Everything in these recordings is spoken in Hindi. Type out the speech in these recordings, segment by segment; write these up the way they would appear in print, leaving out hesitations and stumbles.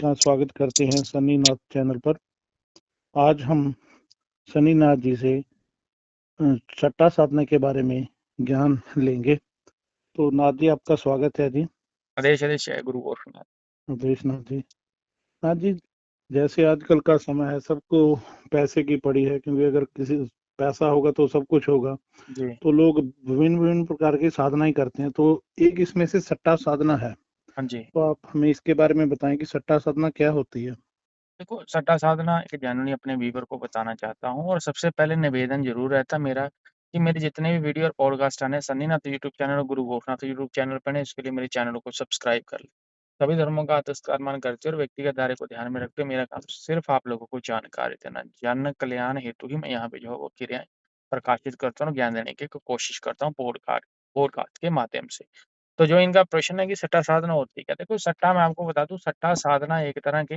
का स्वागत करते हैं सनी नाथ चैनल पर। आज हम सनी नाथ जी से सट्टा साधने के बारे में ज्ञान लेंगे। तो नाथ जी, आपका स्वागत है जी। आदेश आदेश जय गुरु गोरखनाथ। अवधेश नाथ जी। नाथ जी, जैसे आजकल का समय है, सबको पैसे की पड़ी है, क्योंकि अगर किसी पैसा होगा तो सब कुछ होगा। जी। तो लोग विभिन्न विभिन्न प्रकार की साधनाएं करते हैं, तो एक इसमें से सट्टा साधना है। हाँ जी। तो आप हमें इसके बारे में बताएं कि सट्टा साधना क्या होती है। देखो, सट्टा साधना एक जेन्युइनली अपने व्यूअर को बताना चाहता हूँ और सबसे पहले निवेदन ज़रूर रहता है मेरा कि मेरे जितने भी वीडियो और पॉडकास्ट आने हैं, सन्नी नाथ यूट्यूब चैनल और गुरु गोरखनाथ यूट्यूब चैनल पर हैं, इसके लिए मेरे चैनल को सब्सक्राइब कर लें। सभी धर्मों का आदर सत्कार करते हुए और व्यक्तिगत दायरे को ध्यान में रखते हुए मेरा काम सिर्फ आप लोगों को जानकारी देना। जन कल्याण हेतु ही मैं यहाँ पे जो है वो क्रियाएँ प्रकाशित करता हूँ और ज्ञान देने की कोशिश करता हूँ पॉडकास्ट के माध्यम से। तो जो इनका प्रश्न है कि सट्टा साधना होती है क्या? देखो, सट्टा मैं आपको बता दूँ, सट्टा साधना एक तरह के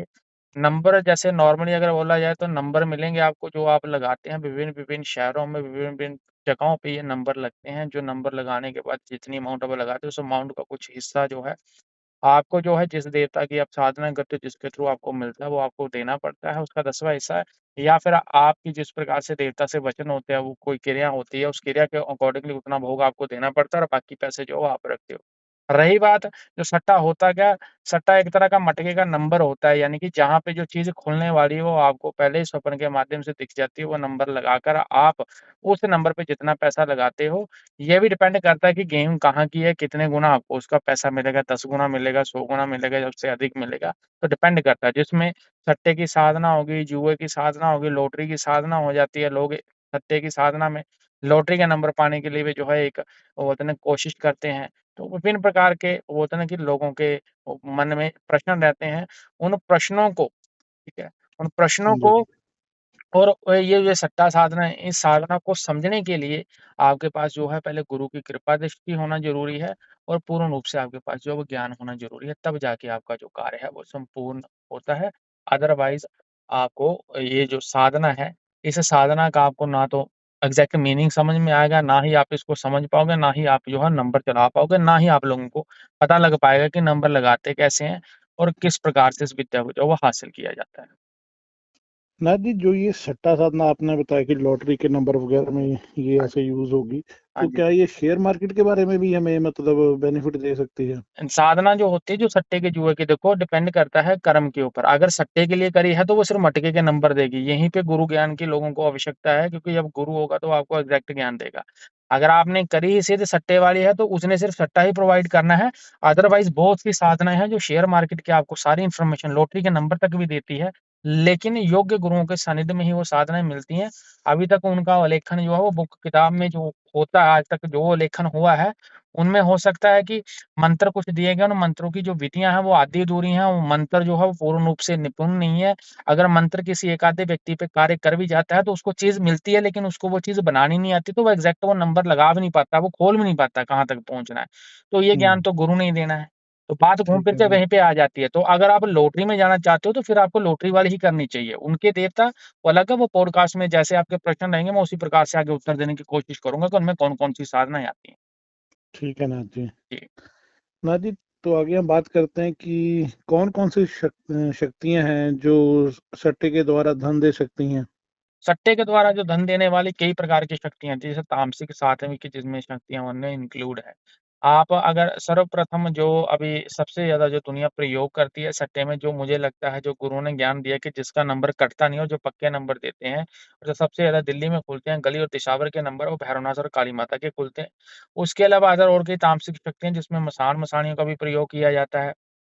नंबर, जैसे नॉर्मली अगर बोला जाए तो नंबर मिलेंगे आपको जो आप लगाते हैं विभिन्न-विभिन्न शहरों में, विभिन्न-विभिन्न जगहों पे ये नंबर लगते हैं। जो नंबर लगाने के बाद जितनी अमाउंट आप लगाते हो उस अमाउंट का कुछ हिस्सा जो है आपको जो है जिस देवता की आप साधना करते हो, जिसके थ्रू आपको मिलता है, वो आपको देना पड़ता है, उसका 10वाँ हिस्सा है। या फिर आपकी जिस प्रकार से देवता से वचन होते हैं, वो कोई क्रिया होती है, उस क्रिया के अकॉर्डिंगली उतना भोग आपको देना पड़ता है और बाकी पैसे जो है वो आप रखते हो। रही बात जो सट्टा होता क्या? सट्टा एक तरह का मटके का नंबर होता है, यानी कि जहाँ पे जो चीज़ खुलने वाली है, वो आपको पहले ही स्वप्न के माध्यम से दिख जाती है। वो नंबर लगाकर आप उस नंबर पे जितना पैसा लगाते हो, ये भी डिपेंड करता है कि गेम कहाँ की है, कितने गुना आपको उसका पैसा मिलेगा, 10 गुना मिलेगा, 100 गुना मिलेगा या उससे अधिक मिलेगा, तो डिपेंड करता है। जिसमें सट्टे की साधना होगी, जुए की साधना होगी, लॉटरी की साधना हो जाती है। लोग सट्टे की साधना में लॉटरी के नंबर पाने के लिए भी जो है एक वो होता है ना कोशिश करते हैं। तो विभिन्न प्रकार के वो होता है ना कि लोगों के मन में प्रश्न रहते हैं। उन प्रश्नों को, ठीक है? उन प्रश्नों जी। को और ये जो सट्टा साधना है, इस साधना को समझने के लिए आपके पास जो है पहले गुरु की कृपा दृष्टि होना ज़रूरी है और पूर्ण रूप से आपके पास जो है वो ज्ञान होना ज़रूरी है, तब जाके आपका जो कार्य है वो संपूर्ण होता है। अदरवाइज़ आपको ये जो साधना है, इस साधना का आपको ना तो एग्ज़ैक्ट मीनिंग समझ में आएगा, ना ही आप इसको समझ पाओगे, ना ही आप जो है नंबर चढ़ा पाओगे, ना ही आप लोगों को पता लग पाएगा कि नंबर लगाते कैसे हैं और किस प्रकार से इस विद्या को जो है वो हासिल किया जाता है। नाथ जी, जो ये सट्टा साधना आपने बताया कि लॉटरी के नंबर वगैरह में ये हाँ ऐसे जी। यूज होगी, हाँ तो जी। क्या ये शेयर मार्केट के बारे में भी हमें मतलब बेनिफिट दे सकती है। साधना जो होती है, जो सट्टे के जुए की, देखो डिपेंड करता है कर्म के ऊपर। अगर सट्टे के लिए करी है तो वो सिर्फ़ मटके के नंबर देगी। यहीं पे गुरु ज्ञान की लोगों को आवश्यकता है, क्योंकि जब गुरु होगा तो आपको एग्ज़ैक्ट ज्ञान देगा। अगर आपने करी ही सिर्फ़ सट्टे वाली है तो उसने सिर्फ़ सट्टा ही प्रोवाइड करना है। अदरवाइज़ बहुत सी साधनाएँ हैं जो शेयर मार्केट की आपको सारी इन्फॉर्मेशन लॉटरी के नंबर तक भी देती है। लेकिन योग्य गुरुओं के सानिध्य में ही वो साधनाएँ मिलती हैं। अभी तक उनका आलेखन जो है वो बुक किताब में जो होता है, आज तक जो लेखन हुआ है, उनमें हो सकता है कि मंत्र कुछ दिए गए हैं, उन मंत्रों की जो विधियाँ हैं वो आधी-अधूरी हैं, वो मंत्र जो है वो पूर्ण रूप से निपुण नहीं है। अगर मंत्र किसी एक आधे व्यक्ति पे कार्य कर भी जाता है तो उसको चीज़ मिलती है, लेकिन उसको वो चीज़ बनानी नहीं आती, तो वो एग्ज़ैक्ट वो नंबर लगा भी नहीं पाता, वो खोल भी नहीं पाता कहाँ तक पहुँचना है। तो ये ज्ञान हम्म। तो गुरु ने ही देना है। तो बात घूम ठीक फिर है के जी। वहीं पे आ जाती है। तो अगर आप लॉटरी में जाना चाहते हो तो फिर आपको लॉटरी वाली ही करनी चाहिए। उनके देवता वो अलग है, वो पॉडकास्ट में जैसे आपके प्रश्न रहेंगे मैं उसी प्रकार से आगे उत्तर देने की कोशिश करूँगा कि उनमें कौन-कौन सी साधनाएँ आती हैं। ठीक है नाथ जी। जी। नाथ जी, तो आगे हम बात करते हैं कि कौन कौन सी शक्तियां हैं जो सट्टे के द्वारा धन दे सकती हैं। सट्टे के द्वारा जो धन देने वाली कई प्रकार की शक्तियाँ थी, जैसे तामसिक, सात्विक जिसमें शक्तियाँ उनमें इंक्लूड है। आप अगर सर्वप्रथम जो अभी सबसे ज़्यादा जो दुनिया प्रयोग करती है सट्टे में, जो मुझे लगता है जो गुरुओं ने ज्ञान दिया कि जिसका नंबर कटता नहीं है और जो पक्के नंबर देते हैं, और जो सबसे ज़्यादा दिल्ली में खुलते हैं गली और दिशावर के नंबर, वो भैरवनाथ और काली माता के खुलते हैं। उसके अलावा अदर और कई तामसिक शक्तियाँ जिसमें मसान-मसाणियों का भी प्रयोग किया जाता है।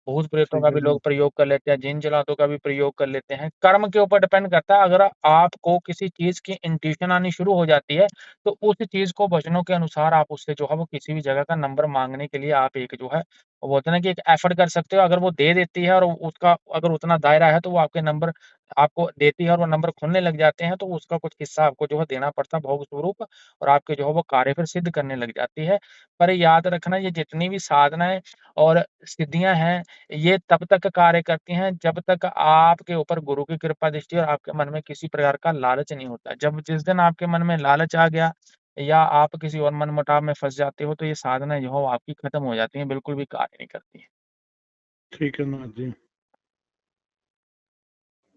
भूत-प्रेतों ठीक का है भी जी। लोग प्रयोग कर लेते हैं, जिन-जिलातों का भी प्रयोग कर लेते हैं। कर्म के ऊपर डिपेंड करता है, अगर आपको किसी चीज़ की इंट्यूशन आनी शुरू हो जाती है, तो उस चीज़ को वचनों के अनुसार आप उससे जो है वो किसी भी जगह का नंबर माँगने के लिए आप एक जो है, वो होता है ना कि एक एफर्ट कर सकते हो। अगर वो दे देती है और उसका अगर उतना दायरा है, तो वो आपके नंबर आपको देती है और वो नंबर खुलने लग जाते हैं, तो उसका कुछ हिस्सा आपको जो है देना पड़ता है भोग स्वरूप, और आपके जो है वो कार्य फिर सिद्ध करने लग जाती है। पर याद रखना, ये जितनी भी साधनाएँ और सिद्धियाँ हैं, ये तब तक कार्य करती हैं जब तक आपके ऊपर गुरु की कृपा दृष्टि और आपके मन में किसी प्रकार का लालच नहीं होता। जब जिस दिन आपके मन में लालच आ गया या आप किसी और मनमुटाव में फँस जाते हो, तो ये साधना जो है वो आपकी खत्म हो जाती हैं, बिल्कुल भी कार्य नहीं करती हैं। ठीक है नाथ जी।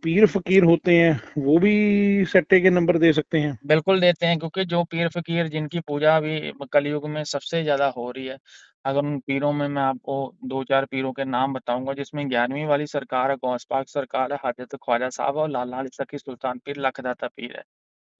पीर फकीर होते हैं वो भी सट्टे के नंबर दे सकते हैं? बिल्कुल देते हैं, क्योंकि जो पीर फ़कीर जिनकी पूजा अभी कलयुग में सबसे ज़्यादा हो रही है, अगर उन पीरों में मैं आपको 2-4 पीरों के नाम बताऊँगा, जिसमें 11वीं वाली सरकार है, गौस पाक सरकार है, हज़रत ख्वाजा साहब और लाला सकी सुल्तान पीर, लखदाता पीर है।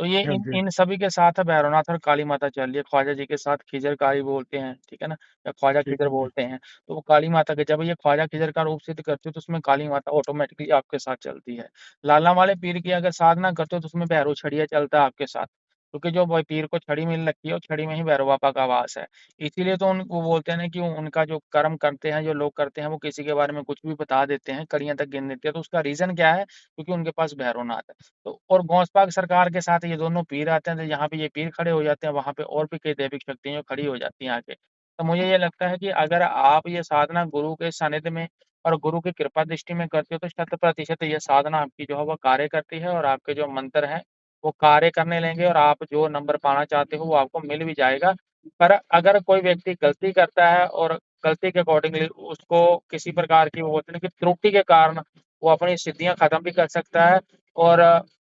तो ये हाँ इन जी। इन सभी के साथ भैरवनाथ और काली माता चल रही है। ख्वाजा जी के साथ खिजरकारी बोलते हैं, ठीक है ना? या ख्वाजा ठीक खिजर है जी। बोलते हैं। तो वो काली माता के जब ये ख्वाजा खिजर का रूप सिद्ध करते हो, तो उसमें काली माता ऑटोमैटिकली आपके साथ चलती है। लाला वाले पीर की अगर साधना करते हो, तो उसमें भैरव छड़िया चलता है आपके साथ। क्योंकि जो ब पीर को छड़ी मिल रखी है, वो छड़ी में ही भैरव बाबा का वास है। इसीलिए तो उन वो बोलते हैं ना कि उनका जो कर्म करते हैं, जो लोग करते हैं, वो किसी के बारे में कुछ भी बता देते हैं, कड़ियाँ तक गिन देते हैं। तो उसका रीज़न क्या है? क्योंकि उनके पास भैरवनाथ है। तो और गौस-पाक सरकार के साथ ये दोनों पीर आते हैं, तो जहाँ पे ये पीर खड़े हो जाते हैं, वहाँ पे और भी कई दैविक शक्तियाँ जो खड़ी हो जाती हैं आके। तो मुझे ये लगता है कि अगर आप ये साधना गुरु के सानिध्य में और गुरु की कृपा दृष्टि में करते हो, तो शत प्रतिशत ये साधना आपकी जो है वो कार्य करती है और आपके जो मंत्र हैं, वो कार्य करने लगेंगे और आप जो नंबर पाना चाहते हो, वो आपको मिल भी जाएगा। पर अगर कोई व्यक्ति गलती करता है और गलती के अकॉर्डिंगली उसको किसी प्रकार की वो होती है ना कि त्रुटि के कारण वो अपनी सिद्धियाँ खत्म भी कर सकता है और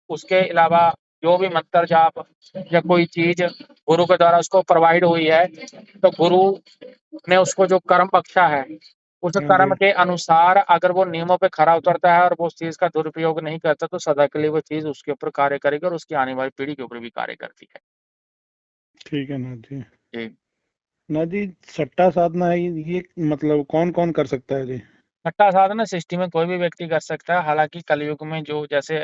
उसके अलावा जो भी मंत्र जाप या कोई चीज़ गुरु के द्वारा उसको प्रोवाइड हुई है, तो गुरु ने उसको जो कर्म बख्शा है, उस हाँ कर्म जी। के अनुसार अगर वो नियमों पे खरा उतरता है और वो उस चीज़ का दुरुपयोग नहीं करता, तो सदा के लिए वो चीज़ उसके ऊपर कार्य करेगी और उसकी आने वाली पीढ़ी के ऊपर भी कार्य करती है। ठीक है नाथ जी। जी। नाथ जी, सट्टा साधना है ये मतलब कौन कौन कर सकता है जी? छठा साधना सृष्टि में कोई भी व्यक्ति कर सकता है, हालाँकि कलयुग में जो जैसे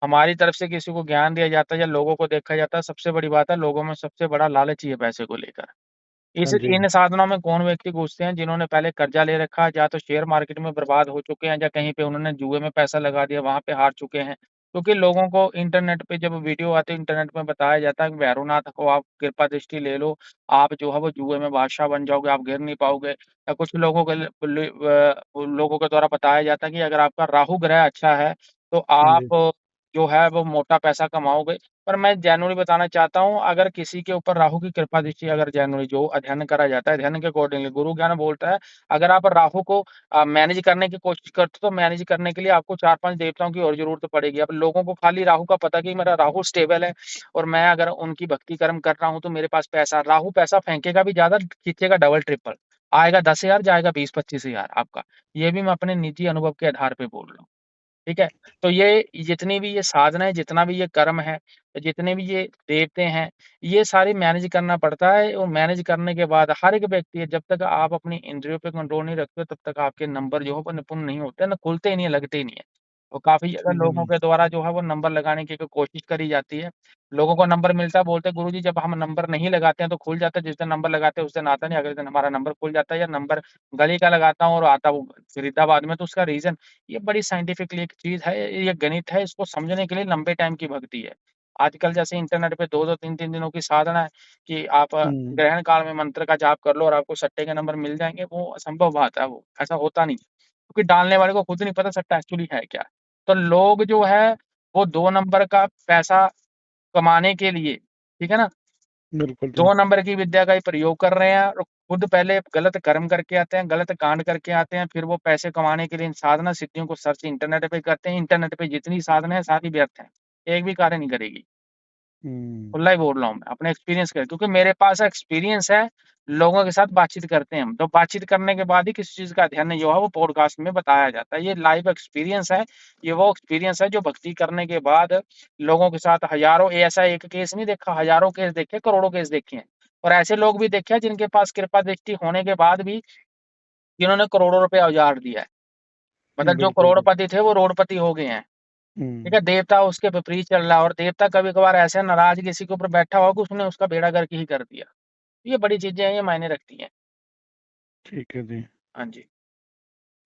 हमारी तरफ से किसी को ज्ञान दिया जाता है या लोगों को देखा जाता है, सबसे बड़ी बात है लोगों में सबसे बड़ा लालच ही है पैसे को लेकर। हाँ इस जी। इन साधनों में कौन व्यक्ति घुसते हैं जिन्होंने पहले कर्जा ले रखा है, या तो शेयर मार्केट में बर्बाद हो चुके हैं या कहीं पे उन्होंने जुए में पैसा लगा दिया, वहाँ पे हार चुके हैं। क्योंकि लोगों को इंटरनेट पे जब वीडियो आती है, इंटरनेट में बताया जाता है कि भैरवनाथ को आप कृपा दृष्टि ले लो, आप जो है वो जुए में बादशाह बन जाओगे, आप गिर नहीं पाओगे। या कुछ लोगों के लोगों के द्वारा बताया जाता है कि अगर आपका राहु ग्रह अच्छा है, तो हाँ जी। आप जो है वो मोटा पैसा कमाओगे। पर मैं जेन्युइनली बताना चाहता हूँ, अगर किसी के ऊपर राहु की कृपा दृष्टि अगर जेन्युइनली जो अध्ययन करा जाता है, अध्ययन के अकॉर्डिंगली गुरु ज्ञान बोलता है, अगर आप राहु को मैनेज करने की कोशिश करते हो, तो मैनेज करने के लिए आपको 4-5 देवताओं की और ज़रूरत पड़ेगी। अब लोगों को खाली राहु का पता कि मेरा राहु स्टेबल है और मैं अगर उनकी भक्ति कर्म कर रहा हूँ, तो मेरे पास पैसा राहु पैसा फेंकेगा भी ज़्यादा, खींचेगा डबल ट्रिपल। आएगा 10,000 जाएगा 20-25,000 आपका। ये भी मैं अपने निजी अनुभव के आधार पे बोल रहा हूँ। ठीक है? तो ये जितनी भी ये साधना है, जितना भी ये कर्म है, जितने भी ये देवते हैं, ये सारे मैनेज करना पड़ता है और मैनेज करने के बाद हर एक व्यक्ति जब तक आप अपनी इंद्रियों पे कंट्रोल नहीं रखते, तब तक आपके नंबर जो है वो निपुण नहीं होते, ना खुलते ही नहीं है, लगते ही नहीं है। और काफ़ी ज़्यादा ठीक है लोगों जी। के द्वारा जो है वो नंबर लगाने की कोशिश करी जाती है। लोगों को नंबर मिलता है, बोलते हैं गुरुजी जब हम नंबर नहीं लगाते हैं तो खुल जाता है, जिस दिन नंबर लगाते हैं उस दिन आता नहीं, अगले दिन हमारा नंबर खुल जाता है या नंबर गली का लगाता हूँ और आता वो फरीदाबाद में, तो उसका रीज़न ये बड़ी साइंटिफिकली एक चीज़ है, ये गणित है, इसको समझने के लिए लंबे टाइम की भक्ति है। आजकल जैसे इंटरनेट पे 2-2 3-3 दिनों की साधना है कि आप हम्म। ग्रहण काल में मंत्र का जाप कर लो और आपको सट्टे के नंबर मिल जाएँगे, वो असंभव बात है वो, ऐसा होता नहीं। क्योंकि डालने वाले को खुद नहीं पता सट्टा एक्चुअली है क्या। तो लोग जो है, वो 2 नंबर का पैसा कमाने के लिए, ठीक है ना? बिल्कुल जी। 2 नंबर की विद्या का ही प्रयोग कर रहे हैं और खुद पहले गलत कर्म करके आते हैं, गलत कांड करके आते हैं, फिर वो पैसे कमाने के लिए इन साधना सिद्धियों को सर्च इंटरनेट पे करते हैं। इंटरनेट पे जितनी साधना है सारी व्यर्थ है, एक भी कार्य नहीं करेगी। हम्म। खुला ही बोल रहा हूँ मैं, अपने एक्सपीरियंस का क्योंकि मेरे पास एक्सपीरियंस है, लोगों के साथ बातचीत करते हैं हम, तो बातचीत करने के बाद ही किसी चीज़ का अध्ययन जो है वो पॉडकास्ट में बताया जाता है। ये लाइव एक्सपीरियंस है, ये वो एक्सपीरियंस है जो भक्ति करने के बाद लोगों के साथ हज़ारों ऐसा एक केस नहीं देखा, हज़ारों केस देखे, करोड़ों केस देखे हैं। और ऐसे लोग भी देखे हैं जिनके पास कृपा दृष्टि होने के बाद भी जिन्होंने करोड़ों रुपए उजाड़ दिया है। मतलब जो बिल्कुल जी। करोड़पति थे वो रोडपति हो गए हैं। ठीक हम्म। है, देवता उसके विपरीत चल रहा है और देवता कभी-कभार ऐसे नाराज़ किसी के ऊपर बैठा होगा कि उसने उसका बेड़ा गर्क ही कर दिया। ये बड़ी चीज़ें हैं, ये मायने रखती हैं। ठीक है जी। हाँ जी।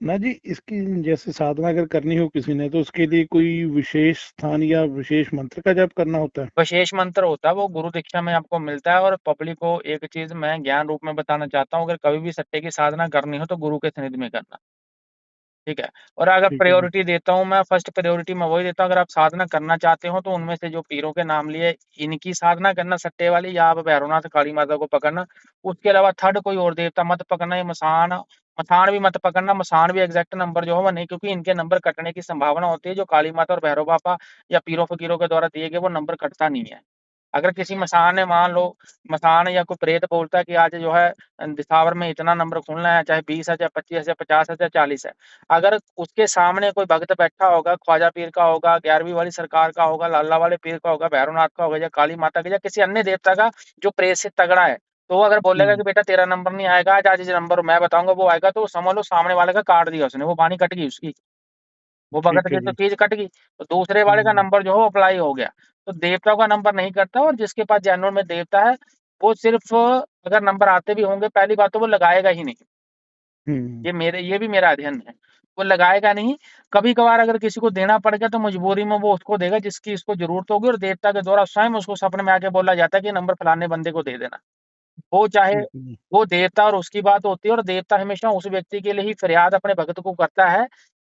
ना जी, इसकी जैसे साधना अगर करनी हो किसी ने तो उसके लिए कोई विशेष स्थान या विशेष मंत्र का जाप करना होता है? विशेष मंत्र होता है, वो गुरु दीक्षा में आपको मिलता है और पब्लिक को एक चीज़ मैं ज्ञान रूप में बताना चाहता हूँ, अगर कभी भी सट्टे की साधना करनी हो तो गुरु के सानिध्य में करना। ठीक है? और अगर ठीक है जी। प्रायोरिटी देता हूँ मैं, फर्स्ट प्रायोरिटी मैं वही देता हूँ, अगर आप साधना करना चाहते हो तो उनमें से जो पीरों के नाम लिए, इनकी साधना करना सट्टे वाली या आप भैरवनाथ, काली माता को पकड़ना। उसके अलावा थर्ड कोई और देवता मत पकड़ना, ये मसान मसान भी मत पकड़ना, मसान भी एग्जैक्ट नंबर जो है वो नहीं, क्योंकि इनके नंबर कटने की संभावना होती है। जो काली माता और भैरव बाबा या पीरों फकीरों के द्वारा दिए गए वो नंबर कटता नहीं है। अगर किसी मसान ने, मान लो मसान या कोई प्रेत बोलता है कि आज जो है दिसावर में इतना नंबर खुलना है, चाहे 20 है, चाहे 25 है, 50 है, चाहे 40 है। अगर उसके सामने कोई भक्त बैठा होगा, ख्वाजा पीर का होगा, 11वीं वाली सरकार का होगा, लाला वाले पीर का होगा, भैरवनाथ का होगा, या काली माता का, या किसी अन्य देवता का जो प्रेत से तगड़ा है, तो वो अगर बोलेगा कि बेटा तेरा नंबर नहीं आएगा, आज आज जो नंबर मैं बताऊंगा वो आएगा, तो समझ लो सामने वाले का काट दिया उसने, वो बानी कट गई उसकी, वो भगत ठीक है की तो जी। चीज कट गई, तो दूसरे वाले का हम्म। नंबर जो है वो अप्लाई हो गया। तो देवताओं का नंबर नहीं करता, और जिसके पास जैनून में देवता है वो सिर्फ, अगर नंबर आते भी होंगे, पहली बात तो वो लगाएगा ही नहीं। हम्म। ये भी मेरा अध्ययन है, वो लगाएगा नहीं। कभी कभार अगर किसी को देना पड़ गया तो मजबूरी में वो उसको देगा जिसकी इसको जरूरत होगी, और देवता के द्वारा स्वयं उसको सपने में आके बोला जाता है कि ये नंबर फलाने बंदे को दे देना। वो चाहे ठीक है जी। वो देवता और उसकी बात होती है, और देवता हमेशा उस व्यक्ति के लिए ही फरियाद अपने भक्त को करता है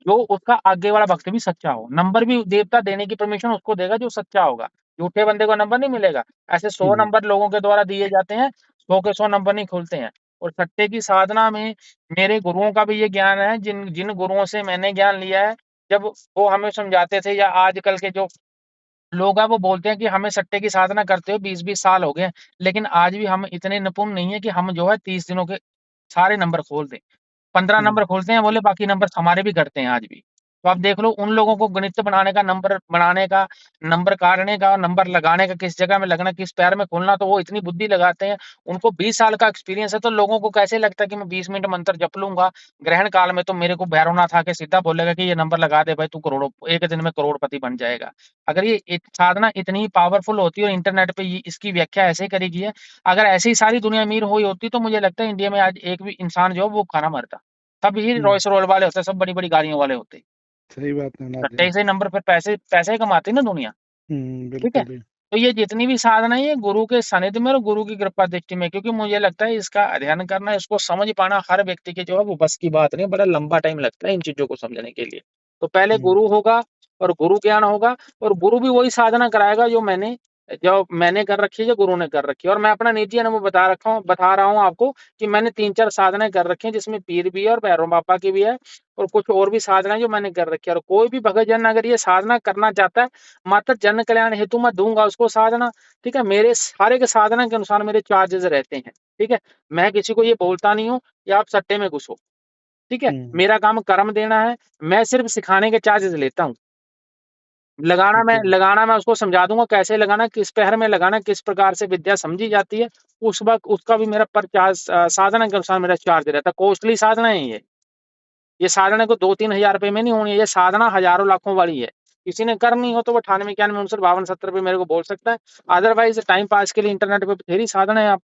जो उसका आगे वाला भक्त भी सच्चा हो। नंबर भी देवता देने की परमिशन उसको देगा जो सच्चा होगा, झूठे बंदे को नंबर नहीं मिलेगा। ऐसे 100 हम्म। नंबर लोगों के द्वारा दिए जाते हैं, 100 के 100 नंबर नहीं खुलते हैं। और सट्टे की साधना में मेरे गुरुओं का भी ये ज्ञान है, जिन जिन गुरुओं से मैंने ज्ञान लिया है, जब वो हमें समझाते थे, या आजकल के जो लोग हैं वो बोलते हैं कि हमें सट्टे की साधना करते हुए 20-20 साल हो गए हैं, लेकिन आज भी हम इतने निपुण नहीं है कि हम जो है 30 दिनों के सारे नंबर खोल दें। 15 हम्म। नंबर खोलते हैं बोले, बाकी नंबर हमारे भी करते हैं आज भी। तो आप देख लो उन लोगों को गणित बनाने का, नंबर बनाने का, नंबर काटने का, नंबर लगाने का, किस जगह में लगना, किस पैर में खोलना, तो वो इतनी बुद्धि लगाते हैं। उनको 20 साल का एक्सपीरियंस है, तो लोगों को कैसे लगता है कि मैं 20 मिनट मंत्र जप लूँगा, ग्रहण काल में तो मेरे को भैरवनाथ आके सीधा बोलेगा कि ये नंबर लगा दे भाई, तू करोड़ों एक दिन में करोड़पति बन जाएगा। अगर ये साधना इतनी पावरफुल होती है, और इंटरनेट पे ये इसकी व्याख्या ऐसे करी गई है, अगर ऐसे ही सारी दुनिया अमीर हुई होती तो मुझे लगता है इंडिया में आज एक भी इंसान जो है वो भूखा ना मरता। सब ही हम्म। रॉयस रॉयल वाले होते, सब बड़ी-बड़ी गाड़ियों वाले होते। सही बात है नाथ जी। सट्टे से नंबर पे पैसे पैसे ही कमाती ना दुनिया, ठीक है? बिल्कुल ही। तो ये जितनी भी साधना है ये गुरु के सानिध्य में और गुरु की कृपा दृष्टि में, क्योंकि मुझे लगता है इसका अध्ययन करना, इसको समझ पाना हर व्यक्ति के जो है वो बस की बात नहीं है, बड़ा लंबा टाइम लगता है इन चीज़ों को समझने के लिए। तो पहले हम्म। गुरु होगा, और गुरु ज्ञान होगा, और गुरु भी वही साधना कराएगा जो मैंने कर रखी है, जो गुरु ने कर रखी है। और मैं अपना निजी अनुभव बता रहा हूँ आपको कि मैंने 3-4 साधनाएँ कर रखी हैं, जिसमें पीर भी है और भैरव बाबा की भी है, और कुछ और भी साधनाएँ जो मैंने कर रखी है। और कोई भी भक्त जन अगर ये साधना करना चाहता है, मात्र जन कल्याण हेतु मैं दूंगा उसको साधना, ठीक है? मेरे सारे के साधना के अनुसार मेरे चार्जेस रहते हैं, ठीक है? मैं किसी को ये बोलता नहीं हूँ कि आप सट्टे में घुसो, ठीक है? हम्म। मेरा काम कर्म देना है, मैं सिर्फ सिखाने के चार्जेस लेता हूँ। लगाना ठीक मैं है। लगाना मैं उसको समझा दूंगा कैसे लगाना, किस पहर में लगाना, किस प्रकार से विद्या समझी जाती है, उस वक्त उसका भी मेरा पर चार्ज, साधना के अनुसार मेरा चार्ज रहता है। कॉस्टली साधना है ये साधना को 2-3 हज़ार रुपए में नहीं होनी है, ये साधना हजारों लाखों वाली है। किसी ने करनी हो तो वो 98-91-59-52-70 मेरे को बोल सकता है। अदरवाइज टाइम पास के लिए इंटरनेट पे बथेरी साधना है, आप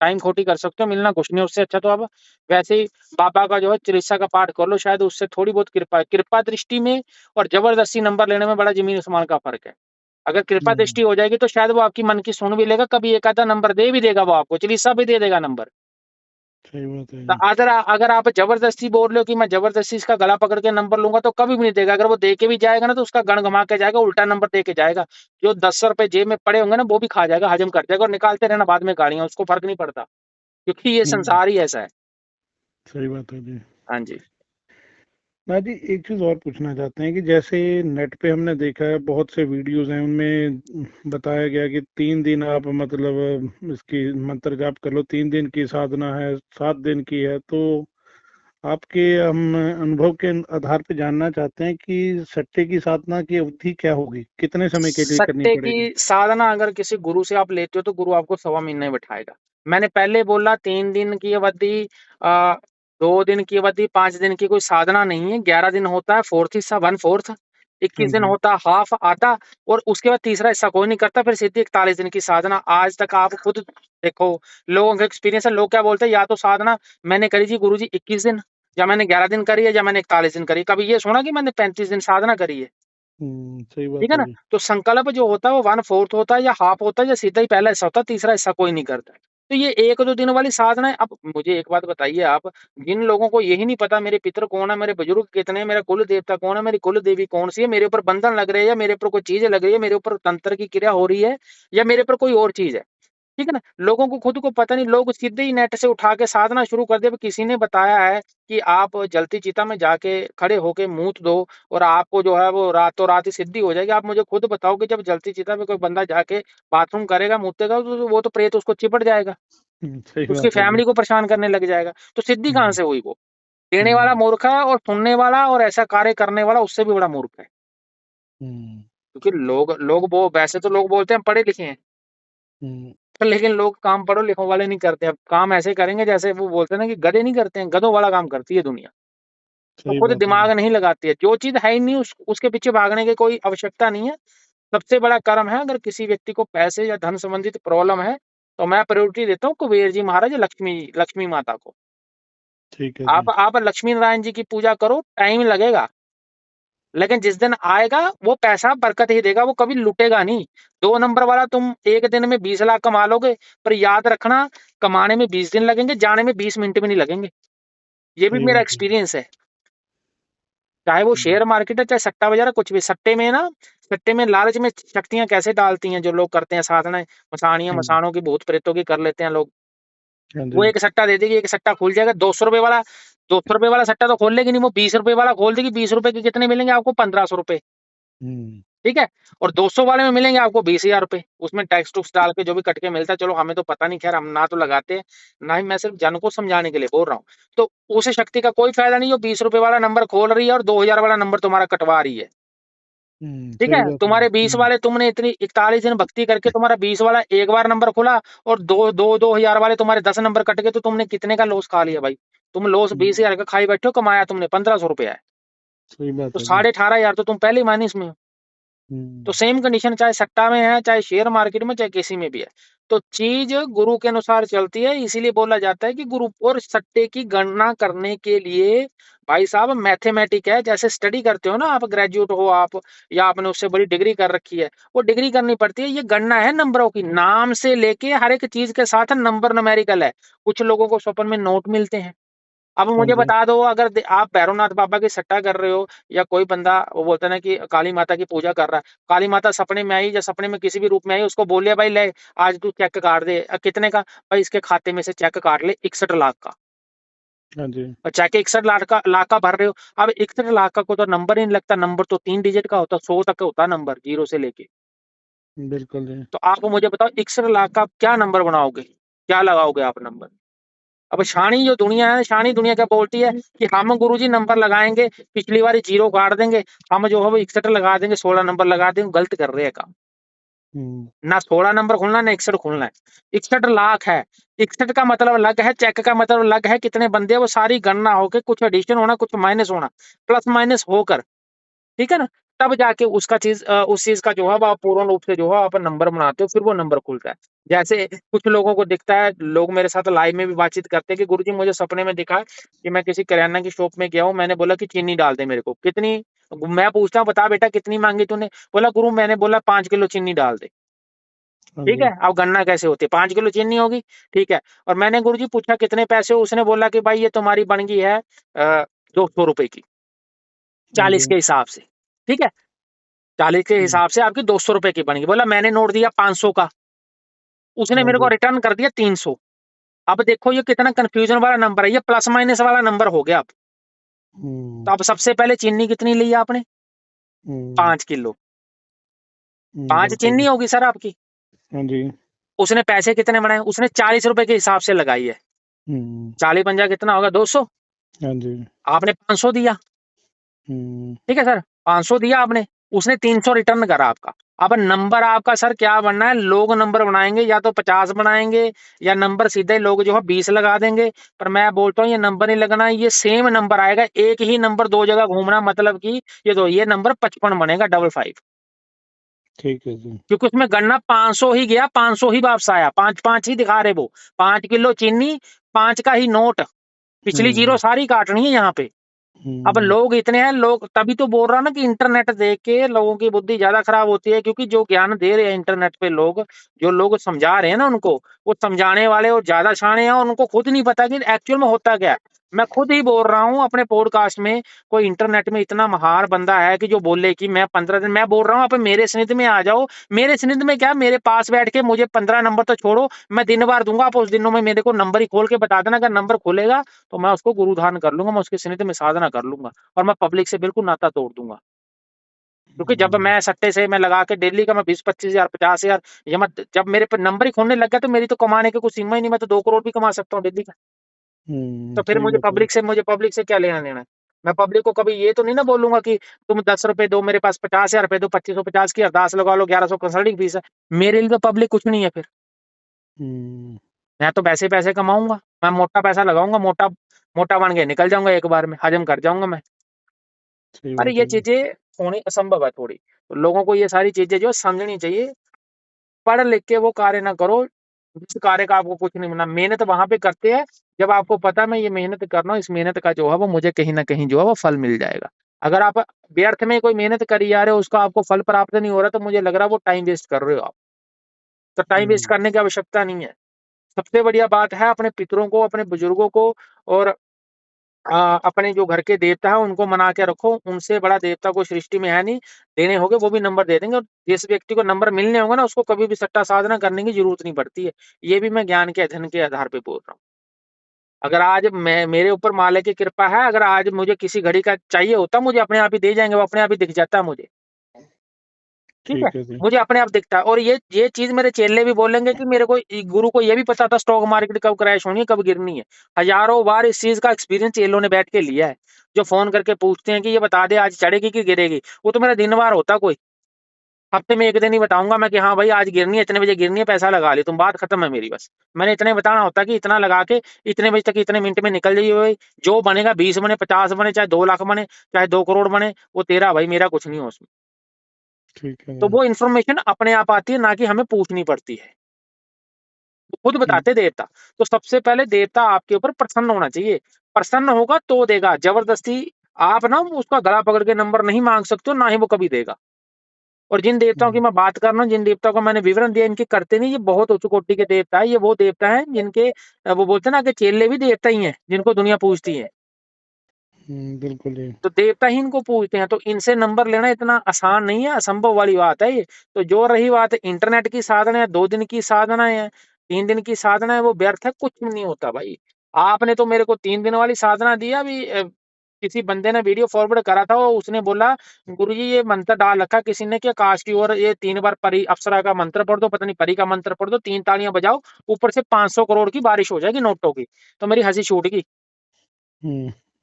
टाइम खोटी कर सकते हो, मिलना कुछ नहीं है उससे अच्छा। तो आप वैसे ही बाबा का जो है चालीसा का पाठ कर लो, शायद उससे थोड़ी बहुत कृपा दृष्टि में और जबरदस्ती नंबर लेने में बड़ा जमीन आसमान का फर्क है। अगर कृपा हम्म। दृष्टि हो जाएगी तो शायद वो आपकी मन की सुन भी लेगा, कभी एक आधा नंबर दे भी देगा, वो आपको चालीसा भी दे देगा नंबर। सही बात है तो जी। अगर अगर आप जबरदस्ती बोल रहे हो कि मैं जबरदस्ती इसका गला पकड़ के नंबर लूंगा, तो कभी भी नहीं देगा। अगर वो दे के भी जाएगा ना, तो उसका गण घुमा के जाएगा, उल्टा नंबर दे के जाएगा। जो 10 रुपए जेब में पड़े होंगे ना, वो भी खा जाएगा, हजम कर जाएगा, और निकालते रहना बाद में गालियां, उसको फर्क नहीं पड़ता, क्योंकि ये हम्म। संसार ही ऐसा है। सही बात है जी। हाँ जी। ना जी, एक चीज और पूछना चाहते हैं कि जैसे नेट पे हमने देखा है, बहुत से वीडियोस हैं, उनमें बताया गया कि 3 दिन आप मतलब इसकी मंत्र जाप कर लो, 3 दिन की साधना है, 7 दिन की है। तो आपके हम अनुभव के आधार पे जानना चाहते हैं कि सट्टे की साधना की अवधि क्या होगी, कितने समय के लिए करनी सट्टे की पड़ेगी? साधना अगर किसी गुरु से आप लेते हो तो गुरु आपको 1.25 महीने बैठाएगा। मैंने पहले बोला 3 दिन की अवधि, 2 दिन की अवधि, 5 दिन की कोई साधना नहीं है। 11 दिन होता है, फोर्थ हिस्सा, 1/4, हाँ 21 दिन जी। होता है हाफ, आधा, और उसके बाद तीसरा हिस्सा कोई नहीं करता, फिर सीधी 41 दिन की साधना। आज तक आप खुद देखो, लोगों का एक्सपीरियंस है, लोग क्या बोलते हैं, या तो साधना मैंने करी जी गुरु जी 21 दिन, या मैंने 11 दिन करी है, या मैंने 41 दिन करी। कभी ये सुना कि मैंने 35 दिन साधना करी है? सही ठीक बात है है ना? जी। तो संकल्प जो होता है वो 1/4 होता है, या हाफ होता है, या सीधा ही पहला हिस्सा होता है, तीसरा हिस्सा कोई नहीं करता है। तो ये 1-2 दिन वाली साधना है। अब मुझे एक बात बताइए आप, जिन लोगों को यही नहीं पता मेरे पितर कौन है, मेरे बुजुर्ग कितने हैं, मेरा कुल देवता कौन है, मेरी कुल देवी कौन सी है, मेरे ऊपर बंधन लग रहे हैं, या मेरे ऊपर कोई चीज़ लग रही है, मेरे ऊपर तंत्र की क्रिया हो रही है, या मेरे ऊपर कोई और चीज़ है। ठीक है ना? लोगों को खुद को पता नहीं, लोग सीधे ही नेट से उठा के साधना शुरू कर दिया। किसी ने बताया है कि आप जलती चिता में जाके खड़े होके मूत दो और आपको जो है वो रातों रात ही सिद्धि हो जाएगी। आप मुझे खुद बताओ कि जब जलती चिता में कोई बंदा जाके बाथरूम करेगा, मूतेगा, तो वो तो प्रेत उसको चिपट जाएगा, सही उसकी बात है जी। फैमिली को परेशान करने लग जाएगा। तो सिद्धि कहाँ हम्म, से हुई वो? देने वाला हम्म, मूर्ख है और सुनने वाला और ऐसा कार्य करने वाला उससे भी बड़ा मूर्ख है। हम्म, क्योंकि लोग लोग वो वैसे तो लोग बोलते हैं हम पढ़े लिखे हैं, हम्म, लेकिन लोग काम पढ़ो लिखो वाले नहीं करते। अब काम ऐसे करेंगे जैसे वो बोलते हैं ना कि गधे नहीं करते हैं, गधों वाला काम करती है दुनिया। वो सही खुद बात है दिमाग जी। नहीं लगाती है, जो चीज है ही नहीं उसके पीछे भागने की कोई आवश्यकता नहीं है। सबसे बड़ा कर्म है, अगर किसी व्यक्ति को पैसे या धन संबंधित प्रॉब्लम है तो मैं प्रायोरिटी देता हूँ कुबेर जी महाराज, लक्ष्मी लक्ष्मी माता को। ठीक है जी। आप लक्ष्मी नारायण जी की पूजा करो, टाइम लगेगा, लेकिन जिस दिन आएगा वो पैसा बरकत ही देगा, वो कभी लुटेगा नहीं। 2 नंबर वाला तुम एक दिन में 20 लाख कमा लोगे, पर याद रखना, कमाने में 20 दिन लगेंगे, जाने में 20 मिनट भी नहीं लगेंगे। ये भी सही मेरा बात है। एक्सपीरियंस है। चाहे वो हम्म, शेयर मार्केट है, चाहे सट्टा बाजार है, कुछ भी। सट्टे में ना, सट्टे में लालच में शक्तियां कैसे डालती हैं जो लोग करते हैं साधना, मसाणियों हम्म, मसाणों की, भूत प्रेतों की कर लेते हैं लोग। हाँ वो जी। एक सट्टा दे देगी, एक सट्टा खुल जाएगा, 200 रुपए वाला, 200 रुपए वाला सट्टा तो खोल लेगी नहीं, वो 20 रुपए वाला खोल देगी। 20 रुपए के कितने मिलेंगे आपको? 1500 रुपए। हम्म, ठीक है। और 200 वाले में मिलेंगे आपको 20,000 रुपए। उसमें टैक्स टूक्स डाल के जो भी कट के मिलता है, चलो हमें तो पता नहीं, खैर हम ना तो लगाते हैं ना ही, मैं सिर्फ जन को समझाने के लिए बोल रहा हूँ। तो उस शक्ति का कोई फायदा नहीं जो 20 रुपए वाला नंबर खोल रही है और 2000 वाला नंबर तुम्हारा कटवा रही है। ठीक सही है, बात है जी। तुम्हारे 20 वाले, तुमने इतनी 41 दिन भक्ति करके तुम्हारा 20 वाला एक बार नंबर खुला और 2,000 वाले तुम्हारे 10 नंबर कट गए, तो तुमने कितने का लॉस खा लिया भाई? तुम लॉस हम्म, 20,000 का खाई बैठे हो, कमाया तुमने 1500 रुपया है। सही तो बात है जी। 18,500 तो तुम पहले ही माइनस में हो। तो हम्म, सेम कंडीशन चाहे सट्टा में है, चाहे शेयर मार्केट में, चाहे किसी में भी है। तो चीज गुरु के अनुसार चलती है, इसीलिए बोला जाता है कि गुरु और सट्टे की गणना करने के लिए भाई साहब मैथमेटिक है। जैसे स्टडी करते हो ना, आप ग्रेजुएट हो आप, या आपने उससे बड़ी डिग्री कर रखी है, वो डिग्री करनी पड़ती है। ये गणना है नंबरों की, नाम से लेके हर एक चीज के साथ नंबर न्यूमेरिकल है। कुछ लोगों को स्वप्न में नोट मिलते हैं। अब हाँ मुझे जी। बता दो, अगर आप भैरवनाथ बाबा की सट्टा कर रहे हो, या कोई बंदा वो बोलता है ना कि काली माता की पूजा कर रहा है, काली माता सपने में आई या सपने में किसी भी रूप में आई, उसको बोलिए भाई ले आज तू चेक काट दे, कितने का? भाई इसके खाते में से चेक काट ले 61 लाख का। हाँ जी। और चेक 61 लाख का भर रहे हो। अब 61 लाख का को तो नंबर ही नहीं लगता, नंबर तो 3 डिजिट का होता, 100 तक का होता है नंबर, 0 से लेके। बिल्कुल जी। तो आप मुझे बताओ 61 लाख का क्या नंबर बनाओगे, क्या लगाओगे आप नंबर? अब शानी जो दुनिया है, शानी दुनिया क्या बोलती है कि हम गुरुजी नंबर लगाएंगे, पिछली बार 0 काट देंगे, हम जो है वो 61 लगा देंगे, 16 नंबर लगा देंगे। गलत कर रहे हैं काम। हम्म, ना 16 नंबर खुलना, ना 61 खुलना है। 61 लाख है, 61 का मतलब अलग है, चेक का मतलब अलग है, कितने बंदे हैं, वो सारी गणना होके कुछ एडिशन होना, कुछ माइनस होना, प्लस माइनस होकर, ठीक है ना, तब जाके उसका चीज उस चीज का जो है वो आप पूर्ण रूप से जो है आप नंबर बनाते हो, फिर वो नंबर खुलता है। जैसे कुछ लोगों को दिखता है, लोग मेरे साथ लाइव में भी बातचीत करते हैं कि गुरुजी मुझे सपने में दिखा कि मैं किसी किराना की शॉप में गया हूँ, मैंने बोला कि चीनी डाल दे मेरे को, कितनी? मैं पूछता हूँ बता बेटा कितनी मांगी तूने? बोला गुरु मैंने बोला 5 किलो चीनी डाल दे। हाँ ठीक है, जी। अब गणना कैसे होती है? 5 किलो चीनी होगी, ठीक है। और मैंने गुरुजी पूछा कितने पैसे हो? उसने बोला कि भाई ये तुम्हारी बन गई है 200 रुपए की, हाँ 40 जी। के हिसाब से। ठीक है, 40 के हम्म, हिसाब से आपकी 200 रुपए की बनेगी। बोला मैंने नोट दिया 500 का, उसने हाँ मेरे को जी। रिटर्न कर दिया 300। अब देखो ये कितना कंफ्यूजन वाला नंबर है, ये प्लस माइनस वाला नंबर हो गया अब। हम्म, तो अब सबसे पहले चीनी कितनी ली आपने? हम्म, 5 किलो। 5 बिल्कुल। चीनी होगी सर आपकी। हाँ जी। उसने पैसे कितने बनाए? उसने 40 रुपए के हिसाब से लगाई है। हम्म, 40 पंजा कितना होगा? 200। हाँ जी। आपने 500 दिया, हम्म, ठीक है सर, 500 दिया आपने, उसने 300 रिटर्न करा आपका। अब नंबर आपका सर क्या बनना है? लोग नंबर बनाएंगे या तो 50 बनाएंगे, या नंबर सीधे लोग जो है 20 लगा देंगे। पर मैं बोलता हूँ ये नंबर नहीं लगना, ये सेम नंबर आएगा, एक ही नंबर दो जगह घूमना, मतलब कि ये तो ये नंबर 55 बनेगा, 55। ठीक है जी। क्योंकि उसमें गणना 500 ही गया, 500 ही वापस आया, 5-5 ही दिखा रहे वो। 5 किलो चीनी, 5 का ही नोट, पिछली जीरो हम्म, सारी काटनी है यहाँ पे। अब हम्म, लोग इतने हैं, लोग तभी तो बोल रहा ना कि इंटरनेट देख के लोगों की बुद्धि ज्यादा खराब होती है, क्योंकि जो ज्ञान दे रहे हैं इंटरनेट पे लोग, जो लोग समझा रहे हैं ना उनको, वो समझाने वाले और ज्यादा शाणे हैं, और उनको खुद नहीं पता कि एक्चुअल में होता क्या है। मैं खुद ही बोल रहा हूँ अपने पॉडकास्ट में, कोई इंटरनेट में इतना महार बंदा है कि जो बोले कि मैं 15 दिन, मैं बोल रहा हूँ आप मेरे स्निध में आ जाओ। मेरे स्निध में क्या, मेरे पास बैठ के मुझे 15 नंबर तो छोड़ो, मैं दिन भर दूंगा, आप उस दिनों में मेरे को नंबर ही खोल के बता देना। अगर नंबर खुलेगा तो मैं उसको गुरु धारण कर लूंगा, मैं उसके स्निध में साधना कर लूंगा और मैं पब्लिक से बिल्कुल नाता तोड़ दूंगा। क्योंकि जब मैं सट्टे से मैं लगा के डेली का मैं 20-25 हजार 50 हजार, ये मत, जब मेरे पे नंबर ही खोलने लग गया तो मेरी तो कमाने की कुछ सीमा ही नहीं, मैं तो 2 करोड़ भी कमा सकता हूँ डेली का। तो फिर सही बात है। मुझे पब्लिक से क्या लेना देना है? मैं पब्लिक को कभी ये तो नहीं ना बोलूंगा कि तुम 10 रुपए दो, मेरे पास 50 हजार रुपए दो, 2550 की अरदास लगा लो, 1100 कंसल्टिंग फीस है। मेरे लिए तो पब्लिक कुछ नहीं है फिर। हम्म, मैं तो वैसे पैसे कमाऊंगा, मैं मोटा पैसा लगाऊंगा, मोटा मोटा बन के निकल जाऊंगा, एक बार में हजम कर जाऊंगा मैं। सही अरे बात ये है जी। चीजें होनी असंभव है थोड़ी, तो लोगों को ये सारी चीजें जो है समझनी चाहिए। पढ़ लिख के वो कार्य ना करो जिस कार्य का आपको कुछ नहीं मिलना। मेहनत वहां पे करते हैं जब आपको पता है मैं ये मेहनत कर रहा हूँ, इस मेहनत का जो है वो मुझे कहीं ना कहीं जो है वो फल मिल जाएगा। अगर आप व्यर्थ में कोई मेहनत करी जा रहे हो, उसका आपको फल प्राप्त नहीं हो रहा, तो मुझे लग रहा है वो टाइम वेस्ट कर रहे हो आप। तो टाइम वेस्ट हम्म, करने की आवश्यकता नहीं है। सबसे बढ़िया बात है अपने पितरों को, अपने बुजुर्गों को और अपने जो घर के देवता है उनको मना के रखो। उनसे बड़ा देवता को सृष्टि में है नहीं। देने होंगे वो भी नंबर दे देंगे, और जिस व्यक्ति को नंबर मिलने होंगे ना उसको कभी भी सट्टा साधना करने की जरूरत नहीं पड़ती है। ये भी मैं ज्ञान के अध्ययन के आधार पे बोल रहा हूँ। अगर आज मैं, मेरे ऊपर मालिक की कृपा है, अगर आज मुझे किसी घड़ी का चाहिए होता, मुझे अपने आप ही दे जाएंगे, वो अपने आप ही दिख जाता है मुझे। ठीक है, ठीक है जी। मुझे अपने आप दिखता है। और ये चीज मेरे चेले भी बोलेंगे कि मेरे को, गुरु को ये भी पता था स्टॉक मार्केट कब क्रैश होनी है, कब गिरनी है। हजारों बार इस चीज का एक्सपीरियंस चेलों ने बैठ के लिया है। जो फोन करके पूछते हैं कि ये बता दे आज चढ़ेगी कि गिरेगी, वो तो मेरा दिन वार होता कोई। हफ्ते में एक दिन ही बताऊंगा मैं कि हाँ भाई आज गिरनी है, इतने बजे गिरनी है, पैसा लगा ले तुम, बात खत्म है मेरी। बस मैंने इतना ही बताना होता कि इतना लगा के इतने बजे तक इतने मिनट में निकल जाइए भाई। जो बनेगा 20 बने, 50 बने, चाहे 2 लाख बने, चाहे 2 करोड़ बने, वो तेरा भाई, मेरा कुछ नहीं हो उसमें। ठीक है तो जी। वो इन्फॉर्मेशन अपने आप आती है, ना कि हमें पूछनी पड़ती है। वो खुद हम्म, बताते देवता। तो सबसे पहले देवता आपके ऊपर प्रसन्न होना चाहिए। प्रसन्न होगा तो देगा, जबरदस्ती आप ना उसका गला पकड़ के नंबर नहीं मांग सकते हो, ना ही वो कभी देगा। और जिन देवताओं की हम्म, मैं बात कर रहा हूँ, जिन देवताओं का मैंने विवरण दिया, इनके करते नहीं, ये बहुत उच्च कोटि के देवता है। ये वो देवता है जिनके वो बोलते हैं ना कि चेले भी देवता ही हैं, जिनको दुनिया पूजती है। बिल्कुल जी। तो देवता ही इनको पूजते हैं, तो इनसे नंबर लेना इतना आसान नहीं है, असंभव वाली बात है ये। तो जो रही बात इंटरनेट की साधना है, 2 दिन की साधना है, 3 दिन की साधना है, वो व्यर्थ है, कुछ नहीं होता भाई। आपने तो मेरे को 3 दिन वाली साधना दिया अभी, किसी बंदे ने वीडियो फॉरवर्ड करा था, वो उसने बोला गुरुजी ये मंत्र डाल रखा किसी ने कि आकाश की ओर ये 3 बार परी अप्सरा का मंत्र पढ़ दो, पता नहीं परी का मंत्र पढ़ दो, 3 तालियां बजाओ, ऊपर से 500 करोड़ की बारिश हो जाएगी नोटों की। तो मेरी हंसी छूट गई।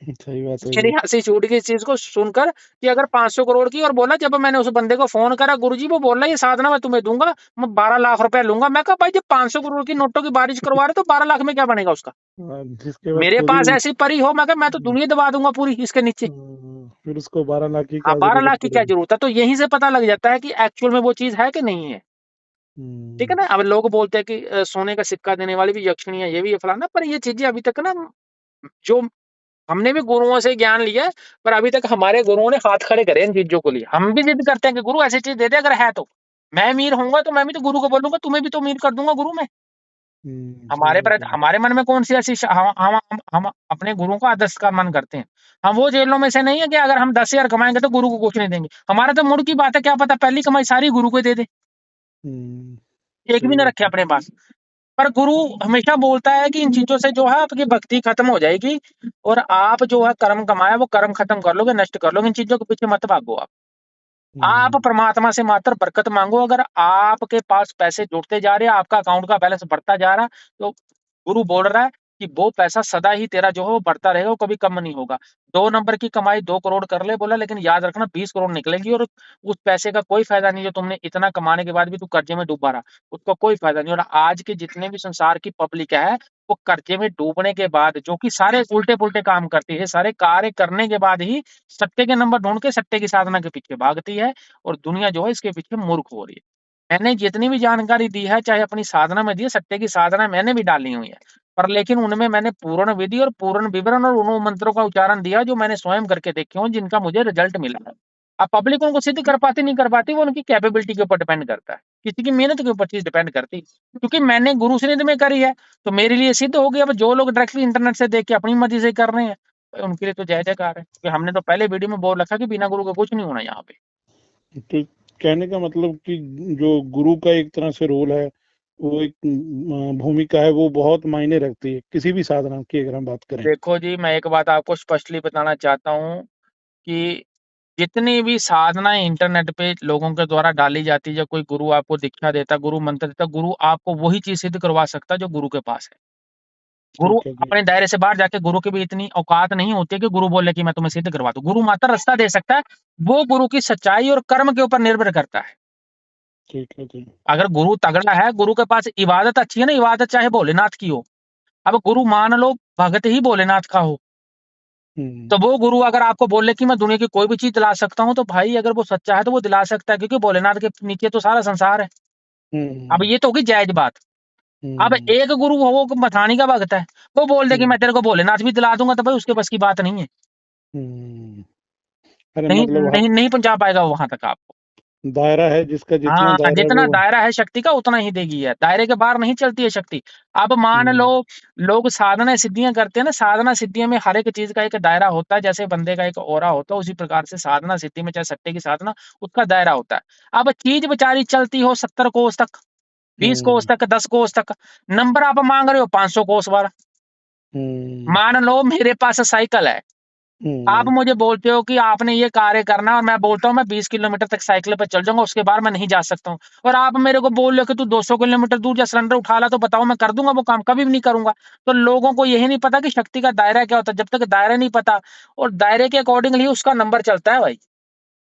सही बात है मेरी जी। हंसी छूट गई इस चीज को सुनकर कि अगर 500 करोड़ की। और बोला, जब मैंने उस बंदे को फोन करा, गुरुजी वो बोल रहा है ये साधना मैं तुम्हें दूंगा, मैं 12 लाख रुपए लूंगा। मैं कहा भाई जब 500 करोड़ की नोटों की बारिश करवा रहे तो 12 लाख में क्या बनेगा उसका? जिसके बाद मेरे खुद पास ही ऐसी परी हो, मैं कहा मैं तो दुनिया दबा दूंगा पूरी इसके नीचे। फिर उसको 12 लाख की हाँ, क्या 12 लाख जरूरत की क्या पड़ेगी। जरूरत है? तो यहीं से पता लग जाता है कि एक्चुअल में वो चीज है कि नहीं है। ठीक है हम्म, ना? अब लोग बोलते हैं कि सोने का सिक्का देने वाली भी यक्षिणी है, ये भी, ये फलाना, पर ये चीजें अभी तक ना, जो हमने भी गुरुओं से ज्ञान लिया है, पर अभी तक हमारे गुरुओं ने हाथ खड़े करे इन चीजों को लिए। हम भी जिद करते हैं कि गुरु ऐसी चीज दे दे अगर है तो। मैं अमीर होऊंगा तो मैं भी तो गुरु को बोलूंगा तुम्हें भी तो अमीर कर दूंगा गुरु मैं। सही बात है। हमारे मन में कौन सी ऐसी हम अपने गुरु का आदर्श का मन करते हैं। हम वो जेलों में से नहीं है कि अगर हम 10 हजार कमाएंगे तो गुरु को कुछ नहीं देंगे। हमारा तो मुड़ की बात है, क्या पता पहली कमाई सारी गुरु को दे दे, हम्म, एक भी सही ना बात रखे है। अपने पास। पर गुरु हमेशा बोलता है कि इन चीजों से जो है आपकी भक्ति खत्म हो जाएगी, और आप जो है कर्म कमाया वो कर्म खत्म कर लोगे, नष्ट कर लोगे। इन चीजों के पीछे मत भागो आप हम्म, परमात्मा से मात्र बरकत मांगो। अगर आपके पास पैसे जुड़ते जा रहे हैं, आपका अकाउंट का बैलेंस बढ़ता जा रहा है, तो गुरु बोल रहा है कि वो पैसा सदा ही तेरा जो है वो बढ़ता रहेगा, वो कभी कम नहीं होगा। 2 नंबर की कमाई 2 करोड़ कर ले बोला, लेकिन याद रखना 20 करोड़ निकलेगी, और उस पैसे का कोई फायदा नहीं जो तुमने इतना कमाने के बाद भी तू कर्जे में डूबा रहा, उसका कोई फायदा नहीं। और आज के जितने भी संसार की पब्लिक है, वो कर्जे में डूबने के बाद, जो कि सारे उल्टे पुल्टे काम करती है, सारे कार्य करने के बाद ही सट्टे के नंबर ढूंढ के सट्टे की साधना के पीछे भागती है, और दुनिया जो है इसके पीछे मूर्ख हो रही है। मैंने जितनी भी जानकारी दी है, चाहे अपनी साधना में दी है, सट्टे की साधना मैंने भी डाली हुई है, पर लेकिन उनमें मैंने पूर्ण विधि और पूर्ण विवरण और उन मंत्रों का उच्चारण दिया जो मैंने स्वयं करके देखे हों, जिनका मुझे रिजल्ट मिला है। अब पब्लिक उनको सिद्ध कर पाती नहीं कर पाती, वो उनकी कैपेबिलिटी के ऊपर डिपेंड करता है, किसी की मेहनत के ऊपर चीज डिपेंड करती, क्योंकि मैंने गुरु सिद्ध में करी है तो मेरे लिए सिद्ध हो गया। अब जो लोग डायरेक्टली इंटरनेट से देख के अपनी मर्जी से कर रहे हैं, भाई उनके लिए तो जय जयकार है, क्योंकि हमने तो पहले वीडियो में बोल रखा कि बिना गुरु का कुछ नहीं होना यहाँ पे। तो कहने का मतलब कि जो गुरु का एक तरह से रोल है, वो एक भूमिका है, वो बहुत मायने रखती है किसी भी साधना की अगर हम बात करें। देखो जी, मैं एक बात आपको स्पष्टली बताना चाहता हूँ कि जितनी भी साधनाएं इंटरनेट पे लोगों के द्वारा डाली जाती है, जब कोई गुरु आपको दीक्षा देता, गुरु मंत्र देता, गुरु आपको वही चीज सिद्ध करवा सकता है जो गुरु के पास है। गुरु ठीक है जी। अपने दायरे से बाहर जाके, गुरु की भी इतनी औकात नहीं होती है कि गुरु बोले कि मैं तुम्हें सिद्ध करवा दूं। गुरु मात्र रास्ता दे सकता है, वो गुरु की सच्चाई और कर्म के ऊपर निर्भर करता है। ठीक है जी। अगर गुरु तगड़ा है, गुरु के पास इबादत अच्छी है ना, इबादत चाहे भोलेनाथ की हो, अब गुरु मान लो भगत ही भोलेनाथ का हो, तो वो गुरु अगर आपको बोले कि मैं दुनिया की कोई भी चीज दिला सकता हूँ, तो भाई अगर वो सच्चा है तो वो दिला सकता है, क्योंकि भोलेनाथ के नीचे तो सारा संसार है। अब हम्म। ये तो होगी जायज बात। अब हम्म। एक गुरु हो, वो मथानी का भगत है, वो बोल दे कि मैं तेरे को भोलेनाथ भी दिला दूंगा, तो भाई उसके बस की बात नहीं है। हम्म। अरे नहीं मतलब नहीं नहीं पहुंचा पाएगा वो वहां तक आपको। दायरा है, जिसका जितना हाँ, दायरा है जितना वो। दायरा है शक्ति का उतना ही देगी है, दायरे के बाहर नहीं चलती है शक्ति। अब मान लो हम्म। लोग साधना सिद्धियां करते हैं ना, साधना सिद्धियों में हर एक चीज का एक दायरा होता है, जैसे बंदे का एक ओरा होता है, उसी प्रकार से साधना सिद्धि में, चाहे सट्टे की साधना, उसका दायरा होता है। अब चीज बेचारी चलती हो 70 कोस तक, 20 कोस हम्म। तक, 10 कोस तक, नंबर आप मांग रहे हो 500 कोस वाला। हम्म। मान लो मेरे पास साइकिल है, आप हम्म। मुझे बोलते हो कि आपने ये कार्य करना है, और मैं बोलता हूँ मैं 20 किलोमीटर तक साइकिल पे चल जाऊंगा, उसके बाद मैं नहीं जा सकता हूँ, और आप मेरे को बोल रहे हो कि तू 200 किलोमीटर दूर जा सिलेंडर उठा ला, तो बताओ मैं कर दूंगा वो काम? कभी भी नहीं करूंगा। तो लोगों को यही नहीं पता कि शक्ति का दायरा क्या होता है। जब तक दायरा नहीं पता, और दायरे के अकॉर्डिंगली उसका नंबर चलता है भाई।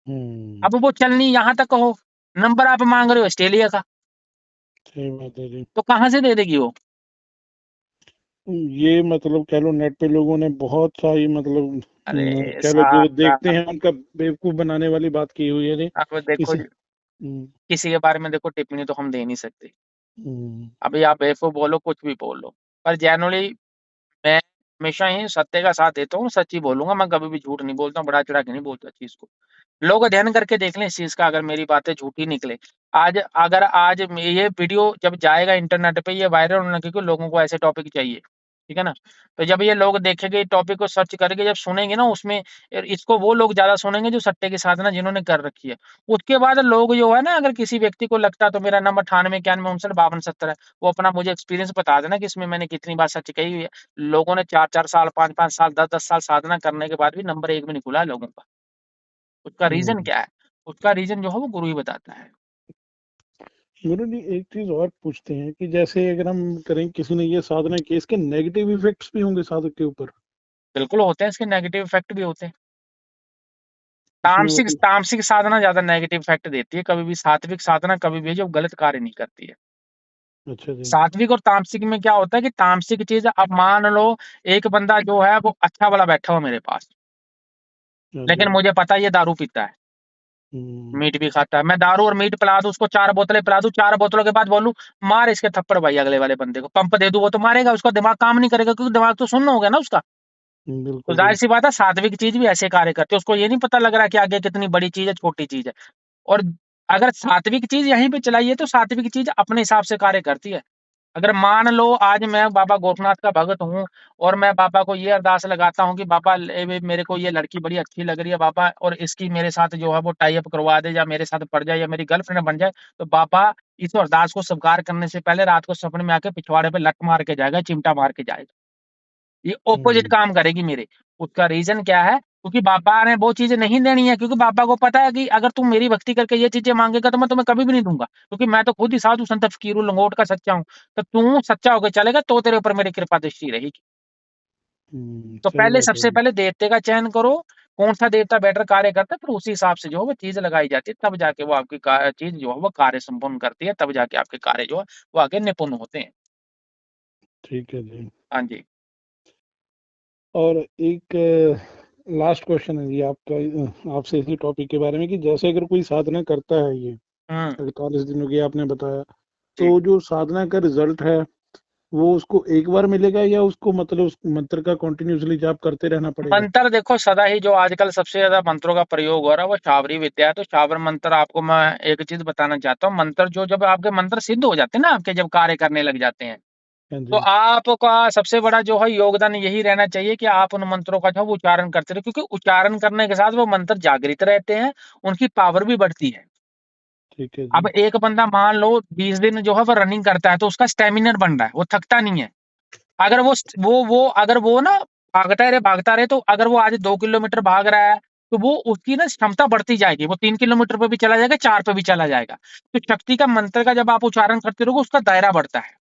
हम्म। अब वो चलनी यहाँ तक हो, नंबर आप मांग रहे हो ऑस्ट्रेलिया का, सही बात है जी। तो कहाँ से दे देगी वो? ये मतलब कह लो नेट पे लोगों ने बहुत सारी मतलब अरे कह लो जो देखते साहब, हैं उनका बेवकूफ बनाने वाली बात की हुई है जी। अब देखो इसे। जी, किसी के बारे में देखो टिप्पणी तो हम दे नहीं सकते। हम्म। अभी आप बेवकूफ बोलो, कुछ भी बोलो, पर जनरली मैं हमेशा ही सत्य का साथ देता हूँ, सच ही बोलूंगा, मैं कभी भी झूठ नहीं बोलता हूँ, बढ़ा चढ़ा के नहीं बोलता चीज को। लोग अध्ययन करके देख लें इस चीज का, अगर मेरी बातें झूठी निकले। आज अगर आज ये वीडियो जब जाएगा इंटरनेट पे, ये वायरल होना, क्योंकि लोगों को ऐसे टॉपिक चाहिए, ठीक है ना। तो जब ये लोग देखेंगे टॉपिक को, सर्च करके जब सुनेंगे ना, उसमें इसको वो लोग ज्यादा सुनेंगे जो सट्टे की साधना जिन्होंने कर रखी है। उसके बाद लोग जो है ना, अगर किसी व्यक्ति को लगता है, तो मेरा नंबर 98 91 59 52 70 है, वो अपना मुझे एक्सपीरियंस बता देना कि इसमें मैंने कितनी बार सच कही हुई है। लोगों ने 4 4 साल, 5 5 साल, 10 10 साल साधना करने के बाद भी नंबर एक भी नहीं खुला है लोगों का। उसका रीज़न हम्म। क्या है? उसका रीज़न जो है वो गुरु ही बताता है। गुरु जी एक चीज और पूछते हैं कि जैसे अगर हम करें, किसी ने ये साधना की, इसके नेगेटिव इफेक्ट्स भी होंगे साधक के ऊपर? बिल्कुल होते हैं, इसके नेगेटिव इफ़ेक्ट भी होते हैं। इसमें तामसिक मतलब। तामसिक साधना ज़्यादा नेगेटिव इफ़ेक्ट देती है, कभी भी सात्विक साधना कभी भी जो गलत कार्य नहीं करती है। अच्छा जी। सात्विक और तामसिक में क्या होता है कि तामसिक चीज़, अब मान लो एक बंदा जो है वो अच्छा वाला बैठा हो मेरे पास, हाँ जी। लेकिन मुझे पता है ये दारू पीता है, हम्म। मीट भी खाता है। मैं दारू और मीट पिला दूँ उसको, 4 बोतलें पिला दूँ, 4 बोतलों के बाद बोलूँ मार इसके थप्पड़ भाई अगले वाले बंदे को, पंप दे दूँ, वो तो मारेगा, उसका दिमाग काम नहीं करेगा, क्योंकि दिमाग तो शून्य हो गया ना उसका। तो बिल्कुल जी। ज़ाहिर-सी बात है सात्विक चीज़ भी ऐसे कार्य करती है। उसको ये नहीं पता लग रहा है कि आगे कितनी बड़ी चीज़ है, छोटी चीज़ है। और अगर सात्विक चीज़ यहीं पे चलाइए तो सात्विक चीज़ अपने हिसाब से कार्य करती है। अगर मान लो आज मैं बाबा गोरखनाथ का भगत हूँ, और मैं बाबा को ये अरदास लगाता हूँ कि बाबा मेरे को ये लड़की बड़ी अच्छी लग रही है बाबा, और इसकी मेरे साथ जो है वो टाई अप करवा दे, या मेरे साथ पड़ जाए, या मेरी गर्लफ्रेंड बन जाए, तो बाबा इस अरदास को स्वीकार करने से पहले रात को सपने में आके पिछवाड़े पे लत मार के जाएगा, चिमटा मार के जाएगा। ये ऑपोज़िट हम्म। काम करेगी मेरे। उसका रीज़न क्या है? क्योंकि बाबा ने वो चीज़ें नहीं देनी है, क्योंकि बाबा को पता है कि अगर तू मेरी भक्ति करके ये चीज़ें माँगेगा तो मैं तुम्हें कभी भी नहीं दूँगा। क्योंकि मैं तो खुद ही साधु संत फ़कीर हूँ, लंगोट का सच्चा हूँ। तो तू सच्चा होके चलेगा तो तेरे ऊपर मेरी कृपा दृष्टि रहेगी। तो सही पहले बात है सबसे जी। पहले देवते का चयन करो, कौन-सा देवता बेटर कार्य करता है, फिर उसी हिसाब से जो है वो चीज़ लगाई जाती है, तब जाके वो आपकी चीज़ जो है वो कार्य संपन्न करती है, तब जाके आपके कार्य जो है वो आगे निपुण होते हैं। ठीक है जी। हाँ जी। और एक लास्ट क्वेश्चन है जी आपका, आपसे इसी टॉपिक के बारे में, कि जैसे अगर कोई साधना करता है, ये हुँ, 48 दिनों की आपने बताया, जी। तो जो साधना का रिजल्ट है वो उसको एक बार मिलेगा या उसको मतलब उस मंत्र का कंटिन्यूअसली जाप करते रहना पड़ेगा? मंत्र देखो सदा ही जो आजकल सबसे ज्यादा मंत्रों का प्रयोग हो रहा है वो शाबरी विद्या है। तो शाबर मंत्र आपको मैं एक चीज बताना चाहता हूँ, मंत्र जो जब आपके मंत्र सिद्ध हो जाते हैं ना, आपके जब कार्य करने लग जाते हैं, हाँ तो जी। आपका सबसे बड़ा जो है योगदान यही रहना चाहिए कि आप उन मंत्रों का जो है वो उच्चारण करते रहे, क्योंकि उच्चारण करने के साथ वो मंत्र जागृत रहते हैं, उनकी पावर भी बढ़ती है। ठीक है अब जी। एक बंदा मान लो 20 दिन जो है वो रनिंग करता है, तो उसका स्टेमिना बन रहा है, वो थकता नहीं है। अगर वो अगर वो ना भागता रहे, तो अगर वो आज 2 किलोमीटर भाग रहा है, तो वो उसकी ना क्षमता बढ़ती जाएगी। वो 3 किलोमीटर पे भी चला जाएगा, 4 पे भी चला जाएगा। तो शक्ति का मंत्र का जब आप उच्चारण करते रहोगे, उसका दायरा बढ़ता है।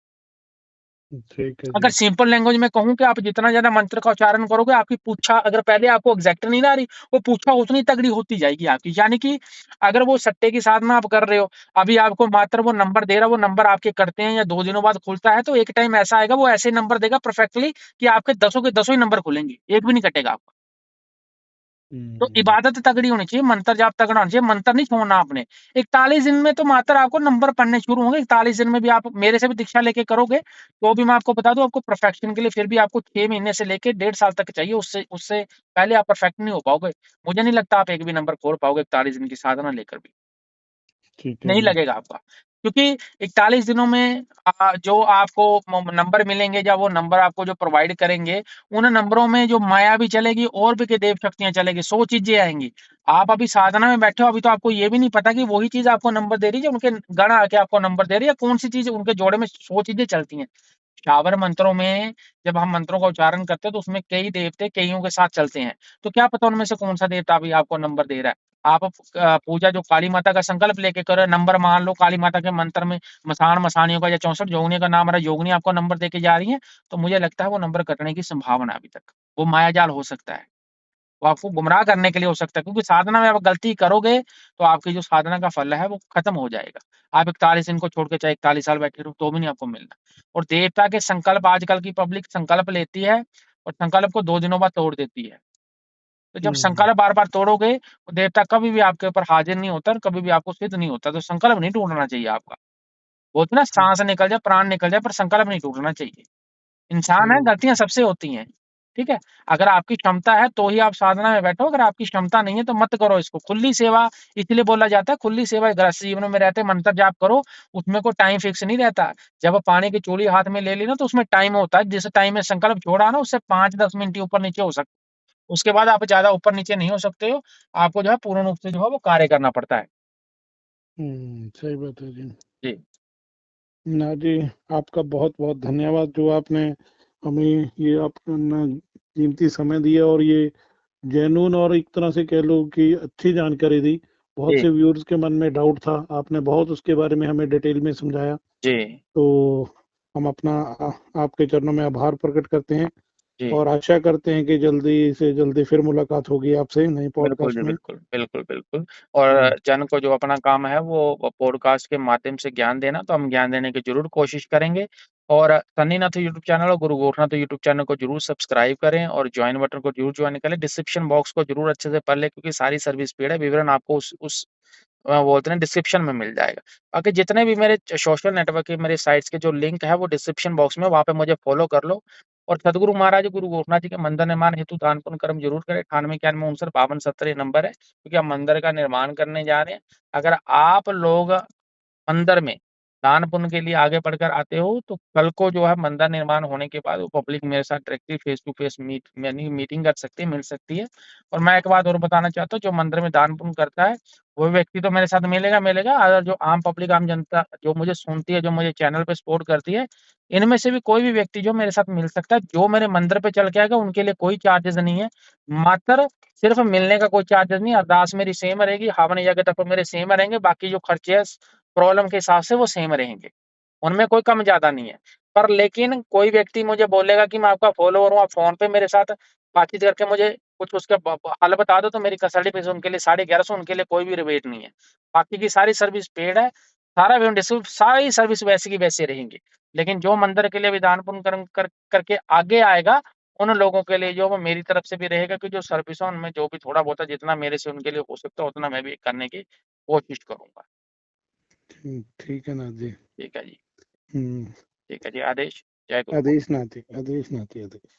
ठीक है अगर जी। सिंपल लैंग्वेज में कहूँ कि आप जितना ज़्यादा मंत्र का उच्चारण करोगे, आपकी पूछा अगर पहले आपको एग्ज़ैक्ट नहीं ना आ रही, वो पूछा उतनी तगड़ी होती जाएगी आपकी। यानी कि अगर वो सट्टे की साधना आप कर रहे हो, अभी आपको मात्र वो नंबर दे रहा है, वो नंबर आपके कटते हैं या 2 दिनों बाद खुलता है, तो एक टाइम ऐसा आएगा, वो ऐसे नंबर देगा परफेक्टली कि आपके दसों के दसों ही नंबर खुलेंगे, एक भी नहीं कटेगा आपका। तो हम्म। इबादत तगड़ी होनी चाहिए, मंत्र जाप तगड़ा होना चाहिए, मंत्र नहीं छोड़ना आपने। 41 दिन में तो मात्र आपको नंबर पढ़ने शुरू होंगे। 41 दिन में भी आप मेरे से भी दीक्षा लेके करोगे, तो भी मैं आपको बता दूं, आपको परफेक्शन के लिए फिर भी आपको 6 महीने से लेके 1.5 साल तक चाहिए। उससे उससे पहले आप परफेक्ट नहीं हो पाओगे। मुझे नहीं लगता आप एक भी नंबर खोल पाओगे 41 दिन की साधना लेकर भी। ठीक है नहीं जी। लगेगा आपका, क्योंकि 41 दिनों में जो आपको नंबर मिलेंगे, या वो नंबर आपको जो प्रोवाइड करेंगे, उन नंबरों में जो माया भी चलेगी और भी के देव शक्तियां चलेगी, 100 चीजें आएंगी। आप अभी साधना में बैठे हो, अभी तो आपको ये भी नहीं पता कि वही चीज आपको नंबर दे रही है, उनके गण आके आपको नंबर दे रही है, कौन सी चीज उनके जोड़े में 100 चीजें चलती हैं। शावर मंत्रों में जब हम मंत्रों का उच्चारण करते हैं, तो उसमें कई देवते कईयों के साथ चलते हैं। तो क्या पता उनमें से कौन सा देवता अभी आपको नंबर दे रहा है। आप पूजा जो काली माता का संकल्प लेके कर रहे हो, नंबर मान लो काली माता के मंत्र में मसान मसानियों का या 64 जोगनियों का नाम आ रहा है, जोगनी आपको नंबर देके जा रही है, तो मुझे लगता है वो नंबर कटने की संभावना है अभी तक। वो मायाजाल हो सकता है। वो आपको गुमराह करने के लिए हो सकता है, क्योंकि साधना में आप गलती करोगे, तो आपकी जो साधना का फल है वो खत्म हो जाएगा। आप 41 दिन को छोड़ के चाहे 41 साल बैठे रहो, तो भी नहीं आपको मिलना। और देवता के संकल्प, आजकल की पब्लिक संकल्प लेती है और संकल्प को 2 दिनों बाद तोड़ देती है। तो जब हम्म। संकल्प बार-बार तोड़ोगे, तो देवता कभी भी आपके ऊपर हाज़िर नहीं होता और कभी भी आपको सिद्ध नहीं होता। तो संकल्प नहीं टूटना चाहिए आपका। बोलते हैं ना, ठीक। साँस निकल जाए, प्राण निकल जाए, पर संकल्प नहीं टूटना चाहिए। इंसान है, सही। गलतियाँ सबसे होती हैं, ठीक है? अगर आपकी क्षमता है तो ही आप साधना में बैठो, अगर आपकी क्षमता नहीं है तो मत करो इसको। खुली सेवा इसलिए बोला जाता है, खुली सेवा गृहस्थ जीवन में रहते मंत्र जाप करो, उसमें कोई टाइम फिक्स नहीं रहता। जब पानी की चूली हाथ में ले ली ना, तो उसमें टाइम होता है, जिस टाइम में संकल्प छोड़ा ना, उससे 5-10 मिनट ही ऊपर-नीचे हो सकते, उसके बाद आप ज़्यादा ऊपर-नीचे नहीं हो सकते हो। आपको जो है पूर्ण रूप से जो है वो कार्य करना पड़ता है। सही बात है जी। जी, ना जी, आपका बहुत-बहुत धन्यवाद जो आपने हमें ये अपना कीमती समय दिया और ये जेन्युइन और एक तरह से कह लो कि अच्छी जानकारी दी। बहुत जी, से व्यूअर्स के मन में डाउट था, आपने बहुत उसके बारे में हमें डिटेल में समझाया। जी, तो हम अपना आपके चरणों में आभार प्रकट करते हैं जी। और आशा करते हैं कि जल्दी से जल्दी फिर मुलाकात होगी आपसे नए बिल्कुल पॉडकास्ट जी, में। बिल्कुल। बिल्कुल, बिल्कुल। हुँ। और जन को जो अपना काम है वो पॉडकास्ट के माध्यम से ज्ञान देना, तो हम ज्ञान देने की ज़रूर कोशिश करेंगे। और सन्नीनाथ यूट्यूब चैनल और गुरु गोरखनाथ यूट्यूब चैनल को ज़रूर सब्सक्राइब करें और जॉइन बटन को ज़रूर जॉइन कर लें। डिस्क्रिप्शन बॉक्स को ज़रूर अच्छे से पढ़ लें, क्योंकि सारी सर्विस पेड है, विवरण आपको उस बोलते हैं डिस्क्रिप्शन में मिल जाएगा। बाकी जितने भी मेरे सोशल नेटवर्क के मेरे साइट्स के जो लिंक है वो डिस्क्रिप्शन बॉक्स में, वहाँ पे मुझे फॉलो कर लो। और सद्गुरु महाराज गुरु गोरखनाथ जी के मंदिर निर्माण हेतु दान पुण्य कर्म जरूर करें। 98 91 59 52 70 ये नंबर है, क्योंकि हम मंदिर का निर्माण करने जा रहे हैं। अगर आप लोग मंदिर में दान पुण्य के लिए आगे बढ़कर आते हो, तो कल को जो है मंदिर निर्माण होने के बाद वो पब्लिक मेरे साथ directly face to face meeting कर सकती है, मिल सकती है। और मैं एक बात और बताना चाहता हूँ, जो मंदिर में दान पुण्य करता है, वो व्यक्ति तो मेरे साथ मिलेगा, अगर जो आम पब्लिक, आम जनता जो मुझे सुनती है, जो मुझे चैनल पे सपोर्ट करती है, इनमें से भी कोई भी व्यक्ति जो मेरे साथ मिल सकता है। जो मेरे मंदिर पे चल के आएगा, उनके लिए कोई चार्जेज़ नहीं है। मात्र सिर्फ़ मिलने का कोई चार्जेज़ नहीं, अरदास मेरी सेम रहेगी, हवन यज्ञ तप मेरे सेम रहेंगे, बाकी जो खर्चे हैं प्रॉब्लम के हिसाब से वो सेम रहेंगे। उनमें कोई कम ज़्यादा नहीं है। पर लेकिन कोई व्यक्ति मुझे बोलेगा कि मैं आपका फॉलोवर हूँ, आप फ़ोन पे मेरे साथ बातचीत करके मुझे कुछ उसका ब ब हल बता दो, तो मेरी कसौटी फीस उनके लिए 1150, उनके लिए कोई भी रिबेट नहीं है। बाकी की सारी सर्विस पेड है, सारा पेमेंट रिसीव, सारी सर्विस वैसी की वैसी रहेंगी। लेकिन जो मंदिर के लिए भी दान पुण्य कर्म करके आगे आएगा, उन लोगों के लिए जो वो मेरी तरफ से भी रहेगा, कि जो सर्विस है उनमें जो भी थोड़ा बहुत है, जितना मेरे से उनके लिए हो सकता है, उतना मैं भी करने की कोशिश करूँगा। ठीक है नाथ जी। ठीक है जी। हुँ। ठीक है जी, आदेश। जय गुरु। आदेश नाते, आदेश नाते, आदेश।